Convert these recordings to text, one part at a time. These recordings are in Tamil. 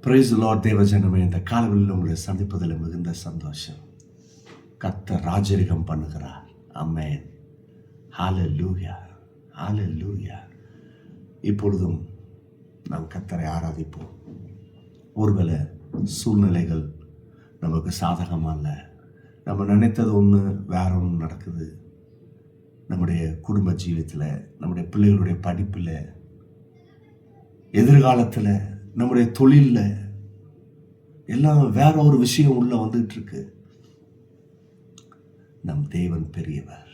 Praise the Lord. தேவஜனமே, இந்த காலவெளியில் உங்களை சந்திப்பதில் மிகுந்த சந்தோஷம். கர்த்தர் ராஜரிகம் பண்ணுகிறார். ஆமென். ஹல்லேலூயா, ஹல்லேலூயா. இப்பொழுதும் நாம் கர்த்தரை ஆராதிப்போம். ஒருவேளை சூழ்நிலைகள் நமக்கு சாதகமாக இல்லை, நம்ம நினைத்தது ஒன்று வேற ஒன்று நடக்குது. நம்முடைய குடும்ப ஜீவியத்தில், நம்முடைய பிள்ளைகளுடைய படிப்பில், எதிர்காலத்தில், நம்முடைய தொழிலில் எல்லாம் வேற ஒரு விஷயம் உள்ள வந்துட்டு இருக்கு. நம் தேவன் பெரியவர்.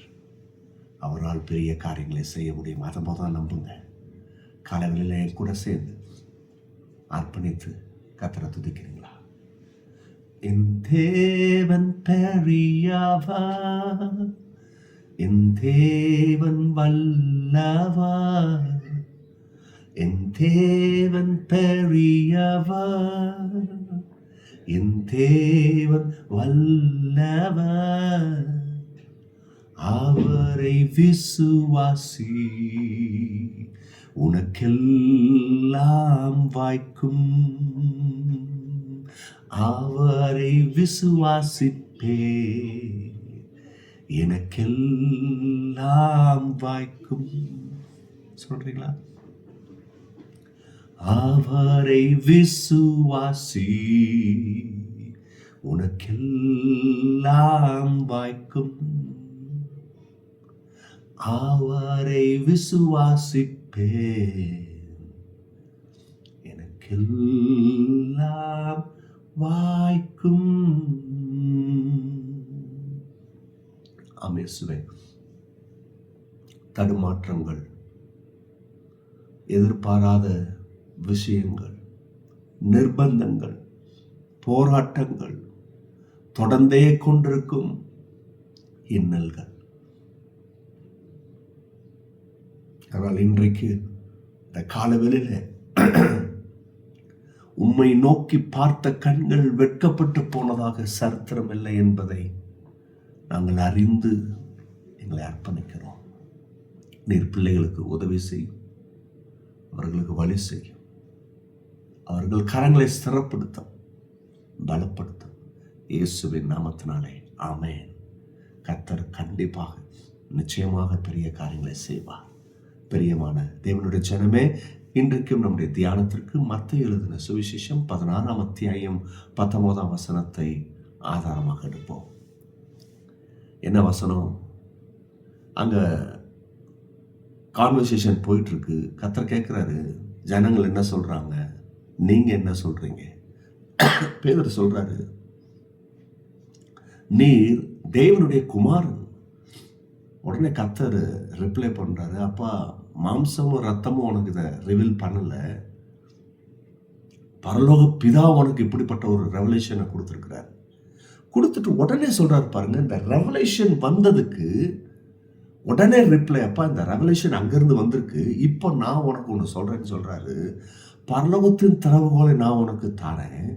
அவரால் பெரிய காரியங்களை செய்ய முடியும். அதை தான் நம்புங்க. காலவெளியில் என் கூட சேர்ந்து அர்ப்பணித்து கர்த்தரை துதிக்கிறீங்களா? என் தேவன் பெரியவர், என் தேவன் வல்லவர், என் தேவன் பெரியவர், என் தேவன் வல்லவர். அவரை விசுவாசி, உனக்கெல்லாம் வாய்க்கும். அவரை விசுவாசிப்பே, எனக்கெல்லாம் வாய்க்கும். சொல்றீங்களா? அவரை விசுவாசி, உனக்கெல்லாம் வாய்க்கும். அவரை விசுவாசிப்பே, எனக்கெல்லாம் வாய்க்கும். ஆமென். தடுமாற்றங்கள், எதிர்பாராத விஷயங்கள், நிர்பந்தங்கள், போராட்டங்கள், தொடர்ந்தே கொண்டிருக்கும் இன்னல்கள். ஆனால் இன்றைக்கு இந்த காலவெளியில உம்மை நோக்கி பார்த்த கண்கள் வெட்கப்பட்டு போனதாக சரித்திரம் இல்லை என்பதை நாங்கள் அறிந்து எங்களை அர்ப்பணிக்கிறோம். நீர் பிள்ளைகளுக்கு உதவி செய்யும், அவர்களுக்கு வழி செய்யும், அவர்கள் கரங்களை ஸ்திரப்படுத்தும், பலப்படுத்தும். இயேசுவின் நாமத்தினாலே ஆமென். கர்த்தர் கண்டிப்பாக நிச்சயமாக பெரிய காரியங்களை செய்வார். பிரியமான தேவனுடைய ஜனமே, இன்றைக்கும் நம்முடைய தியானத்திற்கு மத்தேயு எழுதின சுவிசேஷம் 16ஆம் அத்தியாயம் 19ஆம் வசனத்தை ஆதாரமாக எடுப்போம். என்ன வசனம்? அங்க கான்வர்சேஷன் போயிட்டு இருக்கு. கர்த்தர் கேட்கிறாரு, ஜனங்கள் என்ன சொல்றாங்க, நீங்க என்ன சொல்றீங்க? பேதுரு சொல்றாரு, நீர் தேவனுடைய குமாரன். உடனே கர்த்தர் ரிப்ளை பண்றாரு, அப்பா, மாம்சமும் ரத்தமும் உனக்கு இதை ரிவீல் பண்ணல, பரலோக பிதா உனக்கு இப்படிப்பட்ட ஒரு ரெவலேஷனை கொடுத்துருக்கிறார். கொடுத்துட்டு உடனே சொல்றாரு பாருங்க, இந்த ரெவலேஷன் வந்ததுக்கு உடனே ரிப்ளை, அப்பா இந்த ரெவலேஷன் அங்கிருந்து வந்திருக்கு, இப்போ நான் உனக்கு ஒன்று சொல்றேன்னு சொல்றாரு. பரலோகத்தின் திறவுகோலை நான் உனக்கு தரேன்.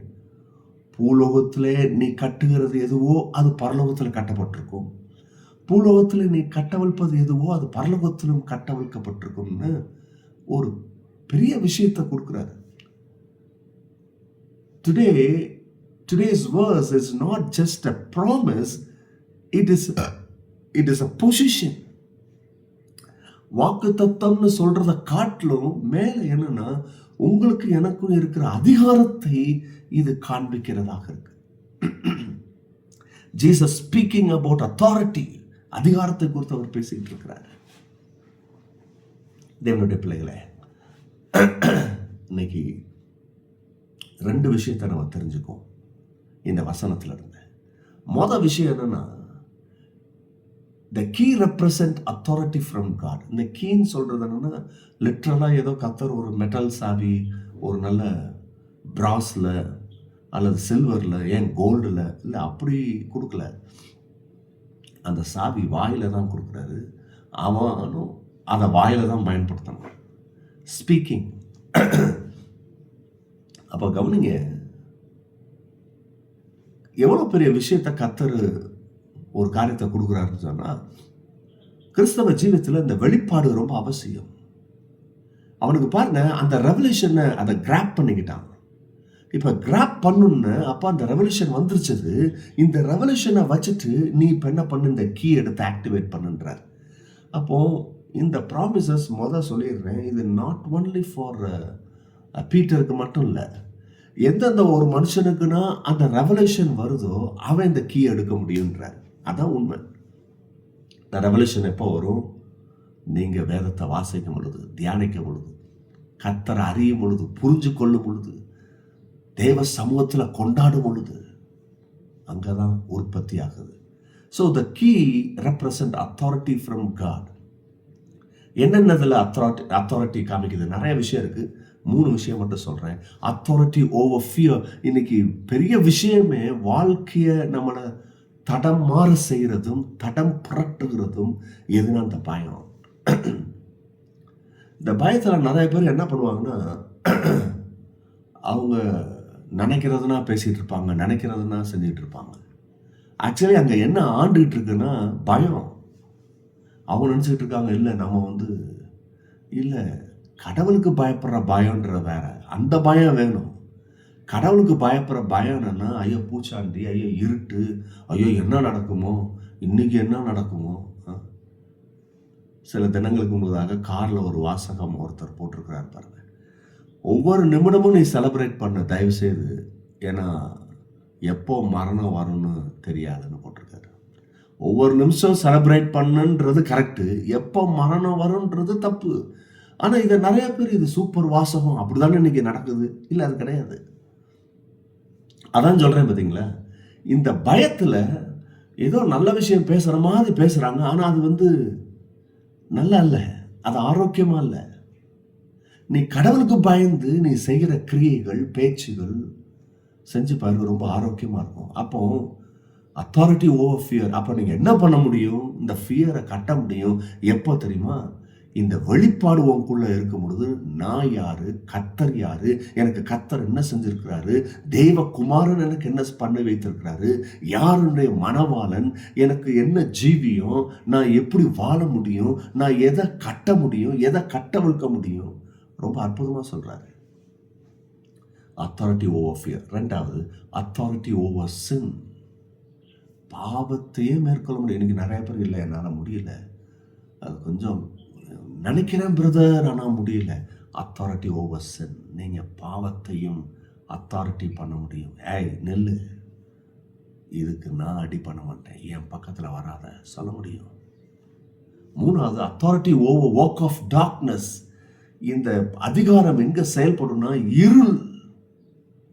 பூலோகத்திலே நீ கட்டுகிறது எதுவோ அது பரலோகத்தில் கட்டப்பட்டிருக்கும், பூலோகத்தில் நீ கட்டவிழ்ப்பது எதுவோ அது பரலோகத்திலும் கட்டவிழ்க்கப்பட்டிருக்கும்னு ஒரு பெரிய விஷயத்தை கொடுக்கிறாரு. Today's verse is not just a promise, it is a position. வாக்குத்தத்தம்னு சொல்றத காட்டிலும் மேல என்னன்னா, உங்களுக்கு எனக்கும் இருக்கிற அதிகாரத்தை இது காண்பிக்கிறதாக இருக்கு. Jesus speaking about authority, அதிகாரத்தை குறித்து அவர் பேசிட்டு இருக்கிறார். தேவனுடைய பிள்ளைகளே, இன்னைக்கு 2 விஷயத்தை நம்ம தெரிஞ்சுக்கோம் இந்த வசனத்துல இருந்து. மொதல் விஷயம் என்னன்னா, the key represent authority from God. இந்த கீன்னு சொல்றது என்னன்னா, லிட்டரலா ஏதோ கர்த்தர் ஒரு மெட்டல் சாவி ஒரு நல்ல பிராஸ்ல அல்லது சில்வர்ல, ஏன் கோல்டுல இல்லை அப்படி கொடுக்கல. அந்த சாவி வாயில தான் கொடுக்குறாரு. அவனும் அதை வாயில தான் பயன்படுத்தணும். ஸ்பீக்கிங். அப்போ கவனிங்க, எவ்வளோ பெரிய விஷயத்தை கர்த்தர் ஒரு காரியத்தை கொடுக்குறாருன்னு சொன்னால், கிறிஸ்தவ ஜீவியத்தில் இந்த வெளிப்பாடு ரொம்ப அவசியம். அவனுக்கு பாருங்க, அந்த ரெவலேஷனை அதை கிராப் பண்ணிக்கிட்டான். இப்போ கிராப் பண்ணுன்னு அப்போ அந்த ரெவல்யூஷன் வந்துருச்சது. இந்த ரெவல்யூஷனை வச்சுட்டு நீ இப்போ என்ன பண்ணு, இந்த கீ எடுத்து ஆக்டிவேட் பண்ணுன்றார். அப்போ இந்த ப்ராமிசஸ் சொல்லிடுறேன், இது நாட் ஒன்லி ஃபார் பீட்டருக்கு மட்டும் இல்லை. எந்தெந்த ஒரு மனுஷனுக்குன்னா அந்த ரெவல்யூஷன் வருதோ அவன் இந்த கீ எடுக்க முடியுன்றார். அதான் உண்மை. இந்த ரெவல்யூஷன் எப்போ வரும்? நீங்கள் வேதத்தை வாசிக்கும் பொழுது, தியானிக்கும் பொழுது, கர்த்தரை அறியும் பொழுது, புரிஞ்சு கொள்ளும் பொழுது, தேவ சமூகத்தில் கொண்டாடும் பொழுது, அங்கே தான் உற்பத்தி ஆகுது. So the key represent authority from God. என்னென்னதில் அத்தாரிட்டி காமிக்குது? நிறைய விஷயம் இருக்குது. 3 விஷயம் மட்டும் சொல்கிறேன். Authority over fear. இன்னைக்கு பெரிய விஷயமே வாழ்க்கையை நம்மளை தடம் மாற செய்கிறதும் தடம் புரட்டுகிறதும் எதுனா அந்த பயம். இந்த பயத்தில் நிறைய பேர் என்ன பண்ணுவாங்கன்னா, அவங்க நினைக்கிறதுனா பேசிகிட்டு இருப்பாங்க, நினைக்கிறதுனா செஞ்சுட்டு இருப்பாங்க. ஆக்சுவலி அங்கே என்ன ஆண்டுகிட்டு இருக்குன்னா பயம். அவங்க நினச்சிக்கிட்டு இருக்காங்க, இல்லை நம்ம இல்லை கடவுளுக்கு பயப்படுற பயம்ன்ற வேற, அந்த பயம் வேணும். கடவுளுக்கு பயப்படுற பயம் என்னன்னா, ஐயோ பூச்சாண்டி, ஐயோ இருட்டு, ஐயோ என்ன நடக்குமோ, இன்னைக்கு என்ன நடக்குமோ. சில தினங்களுக்கு முன்னதாக காரில் ஒரு வாசகம் ஒருத்தர் போட்டிருக்கிறார் பாருங்க, ஒவ்வொரு நிமிடமும் நீ செலிப்ரேட் பண்ண தயவு செய்து, ஏன்னா எப்போ மரணம் வரும்னு தெரியாதுன்னு போட்டிருக்காரு. ஒவ்வொரு நிமிஷம் செலிப்ரேட் பண்ணுன்றது கரெக்டு, எப்போ மரணம் வரும்ன்றது தப்பு. ஆனால் இதை நிறைய பேர் இது சூப்பர் வாசகம் அப்படிதானே இன்னைக்கு நடக்குது. இல்லை, அது கிடையாது. அதான் சொல்கிறேன் பார்த்தீங்களா, இந்த பயத்தில் ஏதோ நல்ல விஷயம் பேசுகிற மாதிரி பேசுகிறாங்க, ஆனால் அது நல்லா இல்லை, அது ஆரோக்கியமாக இல்லை. நீ கடவுளுக்கு பயந்து நீ செய்கிற கிரியைகள், பேச்சுகள் செஞ்சு பாருங்க, ரொம்ப ஆரோக்கியமாக இருக்கும். அப்போ அத்தாரிட்டி ஓவர் ஃபியர். அப்போ நீங்கள் என்ன பண்ண முடியும்? இந்த ஃபியரை கட்ட முடியும். எப்போ தெரியுமா? இந்த வெளிப்பாடு உங்களுக்குள்ள இருக்கும் பொழுது, நான் யாரு, கர்த்தர் யாரு, எனக்கு கர்த்தர் என்ன செஞ்சிருக்கிறாரு, தேவகுமாரன் எனக்கு என்ன பண்ணி வைத்திருக்கிறாரு, யாருடைய மணவாளன், எனக்கு என்ன ஜீவியம், நான் எப்படி வாழ முடியும், நான் எதை கட்ட முடியும், எதை கட்டவிழ்க்க முடியும். ரொம்ப அற்புதமாக சொல்றாரு. Authority over fear. 2வது அத்தாரிட்டி ஓவர் சின். பாவத்தையே மேற்கொள்ள முடியும். இன்னைக்கு நிறைய பேர், இல்லை என்னால் முடியல, அது கொஞ்சம் நினைக்கிறேன் பிரதர், ஆனால் முடியல. அத்தாரிட்டி ஓவர் சின். நீங்கள் பாவத்தையும் அத்தாரிட்டி பண்ண முடியும். ஏய் நெல்லு, இதுக்கு நான் அடி பண்ண மாட்டேன், என் பக்கத்தில் வராத சொல்ல முடியும். 3வது authority over work of darkness. இந்த அதிகாரம் எங்கே செயல்படும்னா, இருள்,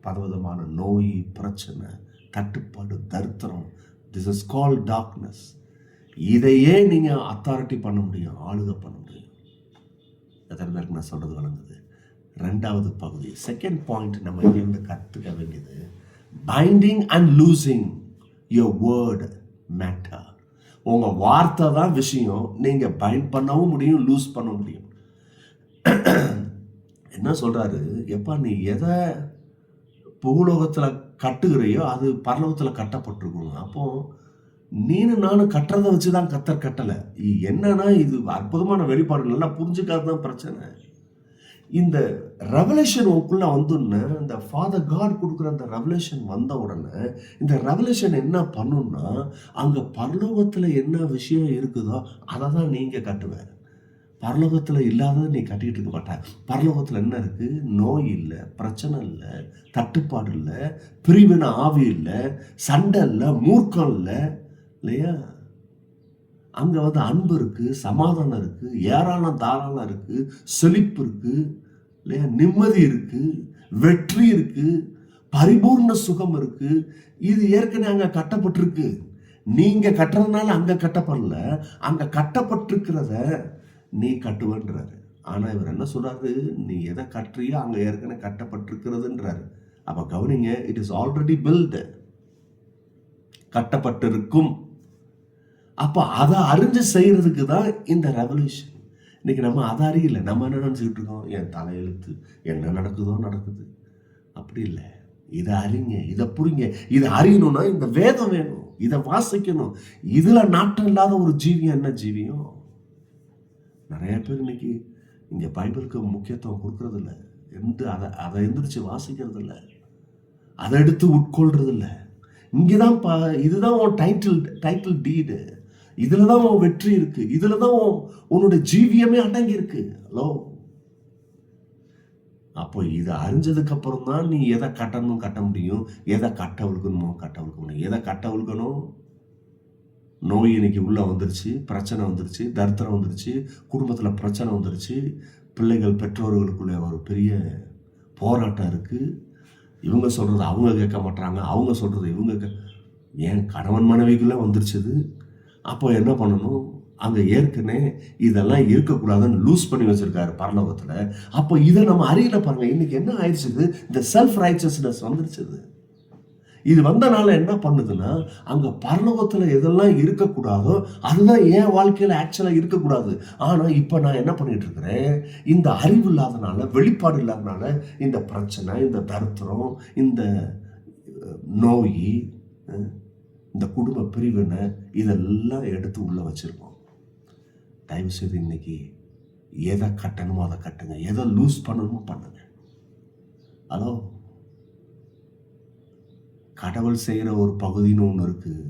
பலவிதமான நோய், பிரச்சனை, தட்டுப்பாடு, தரித்திரம், திஸ் இஸ் கால்ட் டார்க்னஸ். இதையே நீங்கள் அத்தாரிட்டி பண்ண முடியும், ஆளுகை பண்ண முடியும். எத்தனை பேருக்கு நான் சொல்கிறது வழங்குது? 2வது பகுதி, செகண்ட் பாயிண்ட், நம்ம இங்கிருந்து கற்றுக்க வேண்டியது, binding and losing your word matter. உங்கள் வார்த்தை தான் விஷயம். நீங்கள் பைண்ட் பண்ணவும் முடியும், லூஸ் பண்ண முடியும். என்ன சொல்கிறாரு? எப்பா நீ எதை பூலோகத்தில் கட்டுகிறையோ அது பரலோகத்தில் கட்டப்பட்டிருக்கணும். அப்போது நீனும் நானும் கட்டுறதை வச்சு தான் கர்த்தர் கட்டலை. என்னன்னா இது அற்புதமான வெளிப்பாடு, நல்லா புரிஞ்சுக்காது தான் பிரச்சனை. இந்த ரெவலேஷன் உங்களுக்குள்ள வந்துன்னு, இந்த ஃபாதர் காட் கொடுக்குற அந்த ரெவலேஷன் வந்த உடனே, இந்த ரெவலேஷன் என்ன பண்ணுன்னா, அங்கே பரலோகத்தில் என்ன விஷயம் இருக்குதோ அதை தான் நீங்கள் கட்டுவேன். பரலோகத்தில் இல்லாததை நீ கட்டிகிட்டு இருக்க மாட்டேன். பரலோகத்தில் என்ன இருக்குது? நோய் இல்லை, பிரச்சனை இல்லை, தட்டுப்பாடு இல்லை, பிரிவினை ஆவி இல்லை, சண்டை இல்லை, மூர்க்கம் இல்லை, இல்லையா? அங்கே அன்பு இருக்குது, சமாதானம் இருக்குது, ஏராளம் தாராளம் இருக்குது, செழிப்பு இருக்குது, இல்லையா? நிம்மதி இருக்குது, வெற்றி இருக்குது, பரிபூர்ண சுகம் இருக்குது. இது ஏற்கனவே அங்கே கட்டப்பட்டிருக்கு. நீங்கள் கட்டுறதுனால அங்கே கட்டப்படல, அங்கே கட்டப்பட்டிருக்கிறத நீ கட்டுவன்றாரு. ஆனால் இவர் என்ன சொல்றாரு? நீ எதை கட்டுறியோ அங்கே ஏற்கனவே கட்டப்பட்டிருக்கிறதுன்றாரு. அப்போ கவனிங்க, இட் இஸ் ஆல்ரெடி பில்டு, கட்டப்பட்டிருக்கும். அப்போ அதை அறிஞ்சு செய்யறதுக்கு தான் இந்த ரெவல்யூஷன். இன்னைக்கு நம்ம அதை அறியல. நம்ம என்ன நினச்சிக்கிட்டு இருக்கோம்? என் தலையெழுத்து, என்ன நடக்குதோ நடக்குது. அப்படி இல்லை. இதை அறிங்க, இதை புரிங்க. இதை அறியணும்னா இந்த வேதம் வேணும், இதை வாசிக்கணும். இதுல நாட்டம் இல்லாத ஒரு ஜீவியம் என்ன ஜீவியம்? நிறைய பேர் இன்னைக்கு இங்கே பைபிளுக்கு முக்கியத்துவம் கொடுக்கறது இல்லை, அதை எந்திரிச்சு வாசிக்கிறது இல்லை. அதை எடுத்து உட்கொள்றது இல்லை. இங்கேதான் இதுதான் உன் டைட்டில் டீடு. இதுல தான் உன் வெற்றி இருக்கு. இதுல தான் உன்னுடைய ஜீவியமே அடங்கி இருக்கு. ஹலோ, அப்போ இதை அறிஞ்சதுக்கு அப்புறம் தான் நீ எதை கட்டணும் கட்ட முடியும், எதை கட்டவிழ்க்கணுமோ கட்டவிழ்க்க முடியும். எதை கட்டவிழ்க்கணும்? நோய் இன்னைக்கு உள்ள வந்துருச்சு, பிரச்சனை வந்துருச்சு, தரித்திரம் வந்துருச்சு, குடும்பத்தில் பிரச்சனை வந்துருச்சு, பிள்ளைகள் பெற்றோர்களுக்குள்ளே ஒரு பெரிய போராட்டம் இருக்குது. இவங்க சொல்கிறது அவங்க கேட்க மாட்டாங்க, அவங்க சொல்கிறது இவங்க ஏன் கணவன் மனைவிக்குள்ளே வந்துருச்சுது. அப்போ என்ன பண்ணணும்? அங்கே ஏற்கனவே இதெல்லாம் இருக்கக்கூடாதுன்னு லூஸ் பண்ணி வச்சிருக்காரு பரலோகத்தில். அப்போ இதை நம்ம அறியல பாருங்க. இன்னைக்கு என்ன ஆயிடுச்சுது? இந்த செல்ஃப் ரைச்சஸ்னஸ் வந்துருச்சுது. இது வந்தனால என்ன பண்ணுதுன்னா, அங்க பரலோகத்துல எதெல்லாம் இருக்கக்கூடாதோ அதுதான் என் வாழ்க்கையில ஆக்சுவலா இருக்கக்கூடாது. ஆனா இப்ப நான் என்ன பண்ணிட்டு இருக்கிறேன்? இந்த அறிவு இல்லாதனால, வெளிப்பாடு இல்லாதனால இந்த பிரச்சனை, இந்த தரித்திரம், இந்த நோய், இந்த குடும்ப பிரிவினை இதெல்லாம் எடுத்து உள்ள வச்சிருக்கோம். தயவு செய்து இன்னைக்கு எதை கட்டணுமோ அதை கட்டுங்க, எதை லூஸ் பண்ணணுமோ பண்ணுங்க. ஹலோ, கடவுள் செய்கிற ஒரு பகுதின்னு ஒன்று இருக்குது.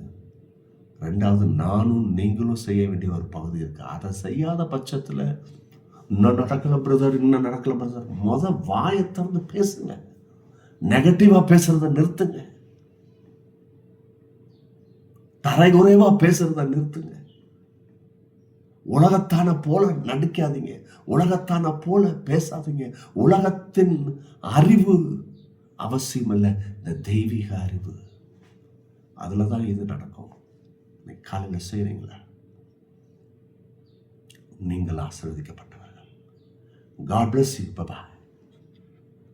ரெண்டாவது நானும் நீங்களும் செய்ய வேண்டிய ஒரு பகுதி இருக்குது. அதை செய்யாத பட்சத்தில் இன்னும் நடக்கல பிரதர், இன்னும் நடக்கல பிரதர். வாயை திறந்து பேசுங்க. நெகட்டிவாக பேசுறத நிறுத்துங்க. தரைகுறைவாக பேசுறத நிறுத்துங்க. உலகத்தான போல நடிக்காதீங்க, உலகத்தான போல பேசாதீங்க. உலகத்தின் அறிவு அவசியம் இல்லை, இந்த தெய்வீக அறிவு, அதில் தான் இது நடக்கும். இன்னைக்கு காலையில் செய்கிறீங்களா? நீங்கள் ஆசீர்வதிக்கப்பட்டவர்கள். God bless you. Bye-bye.